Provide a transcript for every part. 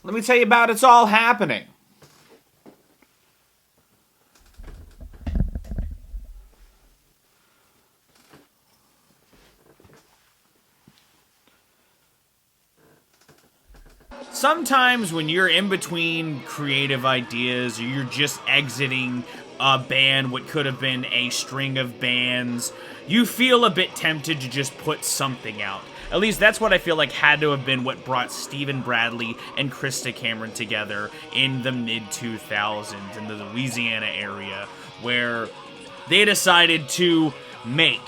Let me tell you about It's All Happening. Sometimes when you're in between creative ideas, or you're just exiting a band, what could have been a string of bands, you feel a bit tempted to just put something out. At least that's what I feel like had to have been what brought Stephen Bradley and Krista Cameron together in the mid-2000s in the Louisiana area, where they decided to make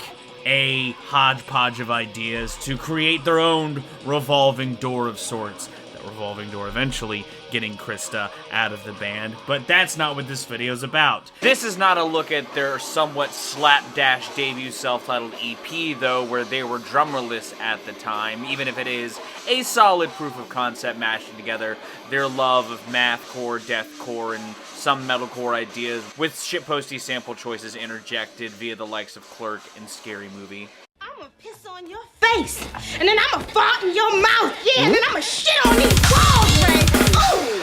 a hodgepodge of ideas to create their own revolving door of sorts. That revolving door eventually getting Krista out of the band, but that's not what this video is about. This is not a look at their somewhat slapdash debut self-titled EP, though, where they were drummerless at the time, even if it is a solid proof of concept mashing together their love of mathcore, deathcore, and some metalcore ideas with shitposty sample choices interjected via the likes of Clerk and Scary Movie. I'ma piss on your face, and then I'ma fart in your mouth, yeah, and then I'ma shit on these balls, Ray. Ooh.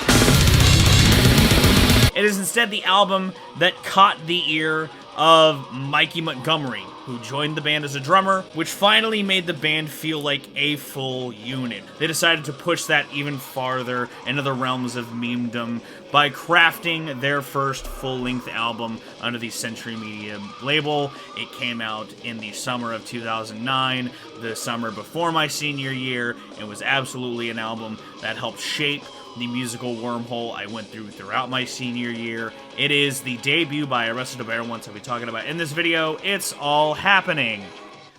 It is instead the album that caught the ear of Mikey Montgomery, who joined the band as a drummer, which finally made the band feel like a full unit. They decided to push that even farther into the realms of memedom by crafting their first full-length album under the Century Media label. It came out in the summer of 2009, the summer before my senior year, and was absolutely an album that helped shape the musical wormhole I went through throughout my senior year. It is the debut by Iwrestledabearonce I'll be talking about in this video. It's All Happening.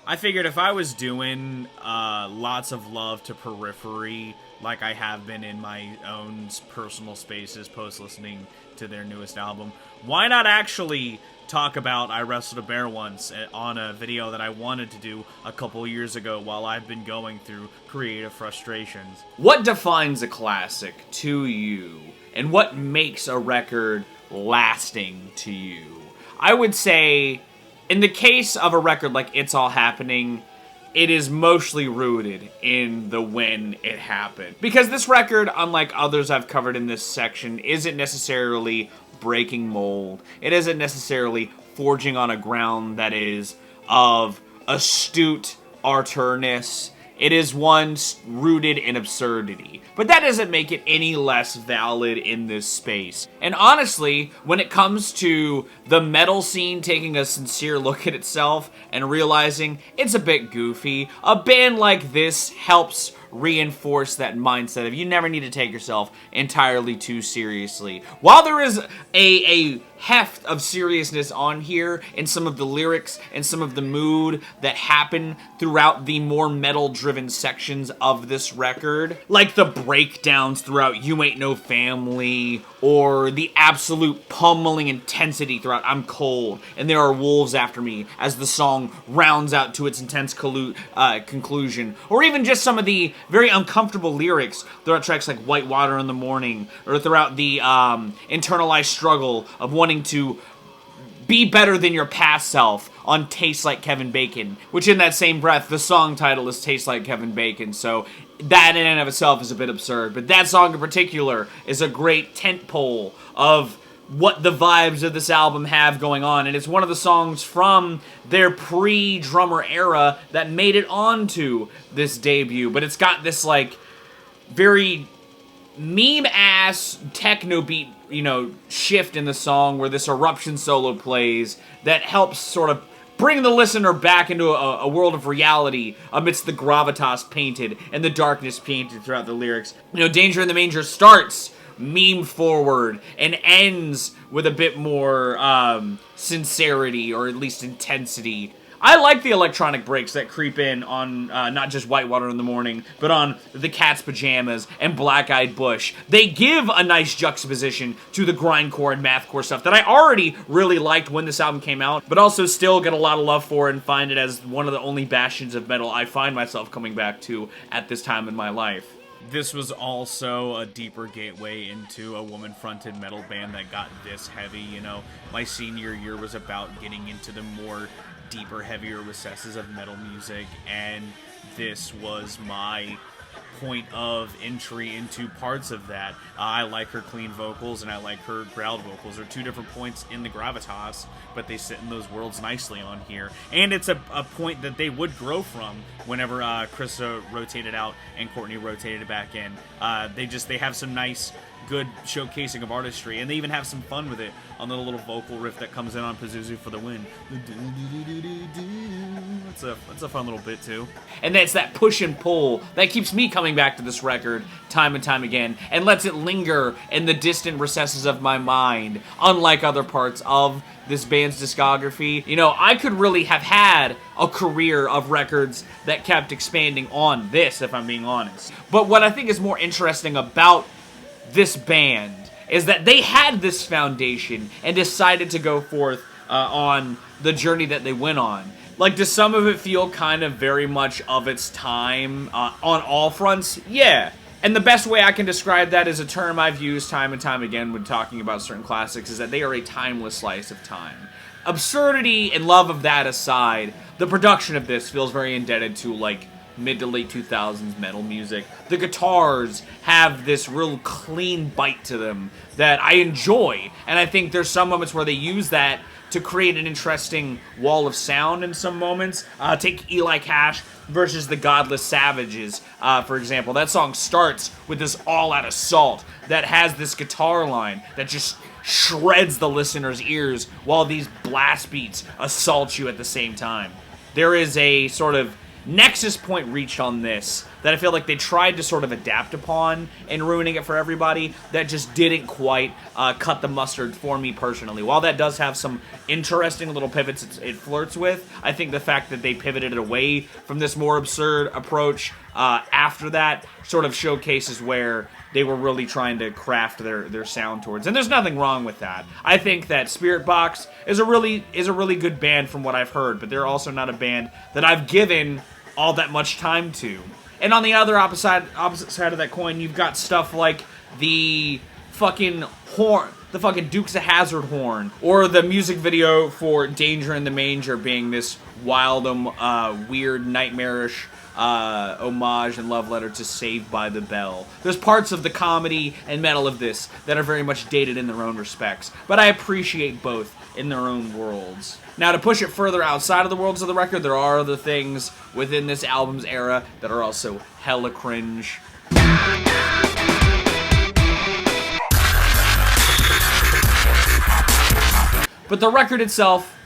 I figured if I was doing lots of love to Periphery, like I have been in my own personal spaces post-listening to their newest album, why not actually talk about Iwrestledabearonce on a video that I wanted to do a couple years ago while I've been going through creative frustrations. What defines a classic to you, and what makes a record lasting to you? I would say, in the case of a record like It's All Happening, it is mostly rooted in the when it happened. Because this record, unlike others I've covered in this section, isn't necessarily breaking mold. It isn't necessarily forging on a ground that is of astute arterness. It is one rooted in absurdity. But that doesn't make it any less valid in this space. And honestly, when it comes to the metal scene taking a sincere look at itself and realizing it's a bit goofy, a band like this helps reinforce that mindset of you never need to take yourself entirely too seriously. While there is a heft of seriousness on here in some of the lyrics and some of the mood that happen throughout the more metal-driven sections of this record, like the breakdowns throughout You Ain't No Family, or the absolute pummeling intensity throughout I'm Cold and There Are Wolves After Me as the song rounds out to its intense conclusion, or even just some of the very uncomfortable lyrics throughout tracks like White Water in the Morning, or throughout the internalized struggle of wanting to be better than your past self on Tastes Like Kevin Bacon, which in that same breath, the song title is Tastes Like Kevin Bacon, so that in and of itself is a bit absurd. But that song in particular is a great tent pole of what the vibes of this album have going on, and it's one of the songs from their pre-drummer era that made it onto this debut, but it's got this, like, very meme-ass techno beat, you know, shift in the song where this eruption solo plays that helps sort of bring the listener back into a world of reality amidst the gravitas painted and the darkness painted throughout the lyrics. You know, Danger in the Manger starts meme forward and ends with a bit more sincerity, or at least intensity. I like the electronic breaks that creep in on not just White Water in the Morning, but on The Cat's Pajamas and Black Eyed Bush. They give a nice juxtaposition to the grindcore and mathcore stuff that I already really liked when this album came out, but also still get a lot of love for and find it as one of the only bastions of metal I find myself coming back to at this time in my life. This was also a deeper gateway into a woman-fronted metal band that got this heavy, you know. My senior year was about getting into the more deeper, heavier recesses of metal music, and this was my point of entry into parts of that. I like her clean vocals and I like her growled vocals. They're two different points in the gravitas, but they sit in those worlds nicely on here. And it's a point that they would grow from whenever Krista rotated out and Courtney rotated back in. They have some nice, good showcasing of artistry, and they even have some fun with it on the little vocal riff that comes in on Pazuzu for the win. That's a fun little bit too. And that's that push and pull that keeps me coming back to this record time and time again, and lets it linger in the distant recesses of my mind, unlike other parts of this band's discography. You know, I could really have had a career of records that kept expanding on this, if I'm being honest. But what I think is more interesting about this band is that they had this foundation and decided to go forth on the journey that they went on. Like, does some of it feel kind of very much of its time on all fronts? Yeah. And the best way I can describe that is a term I've used time and time again when talking about certain classics, is that they are a timeless slice of time. Absurdity and love of that aside, the production of this feels very indebted to, like, mid to late 2000s metal music. The guitars have this real clean bite to them that I enjoy, and I think there's some moments where they use that to create an interesting wall of sound in some moments. Take Eli Cash versus the Godless Savages, for example. That song starts with this all-out assault that has this guitar line that just shreds the listener's ears while these blast beats assault you at the same time. There is a sort of nexus point reached on this that I feel like they tried to sort of adapt upon and ruining it for everybody that just didn't quite cut the mustard for me personally. While that does have some interesting little pivots it flirts with, I think the fact that they pivoted away from this more absurd approach after that sort of showcases where they were really trying to craft their sound towards. And there's nothing wrong with that. I think that Spirit Box is a really good band from what I've heard, but they're also not a band that I've given all that much time to. And on the other opposite side of that coin, you've got stuff like the fucking horn, the fucking Dukes of Hazzard horn, or the music video for Danger in the Manger being this wild, weird, nightmarish homage and love letter to Saved by the Bell. There's parts of the comedy and metal of this that are very much dated in their own respects, but I appreciate both in their own worlds. Now, to push it further outside of the worlds of the record, there are other things within this album's era that are also hella cringe. But the record itself,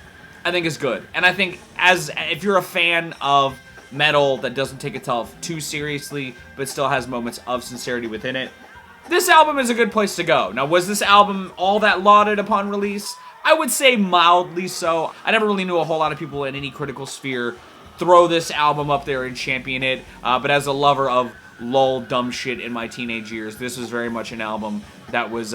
I think, is good. And I think if you're a fan of metal that doesn't take itself too seriously, but still has moments of sincerity within it, this album is a good place to go. Now, was this album all that lauded upon release? I would say mildly so. I never really knew a whole lot of people in any critical sphere throw this album up there and champion it, but as a lover of lol dumb shit in my teenage years, this was very much an album that was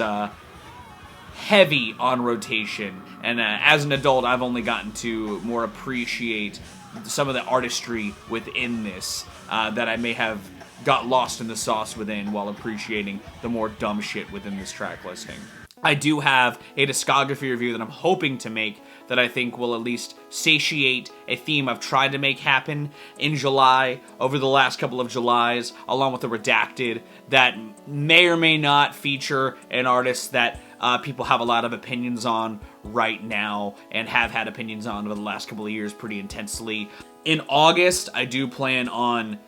heavy on rotation, and as an adult, I've only gotten to more appreciate some of the artistry within this that I may have got lost in the sauce within while appreciating the more dumb shit within this track listing. I do have a discography review that I'm hoping to make that I think will at least satiate a theme I've tried to make happen in July, over the last couple of Julys, along with a redacted that may or may not feature an artist that people have a lot of opinions on right now and have had opinions on over the last couple of years pretty intensely. In August, I do plan on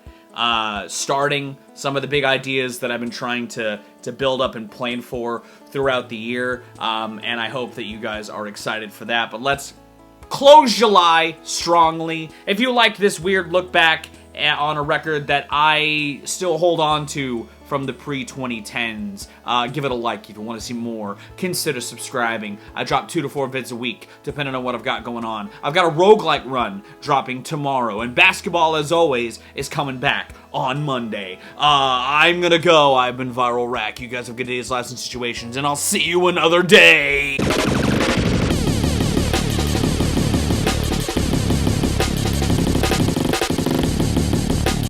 starting some of the big ideas that I've been trying to build up and plan for throughout the year, and I hope that you guys are excited for that. But let's close July strongly. If you liked this weird look back on a record that I still hold on to from the pre-2010s, give it a like if you want to see more. Consider subscribing. I drop 2 to 4 vids a week, depending on what I've got going on. I've got a roguelike run dropping tomorrow, and basketball, as always, is coming back on Monday. I'm gonna go. I've been Viral Rack. You guys have good days, lives, and situations, and I'll see you another day.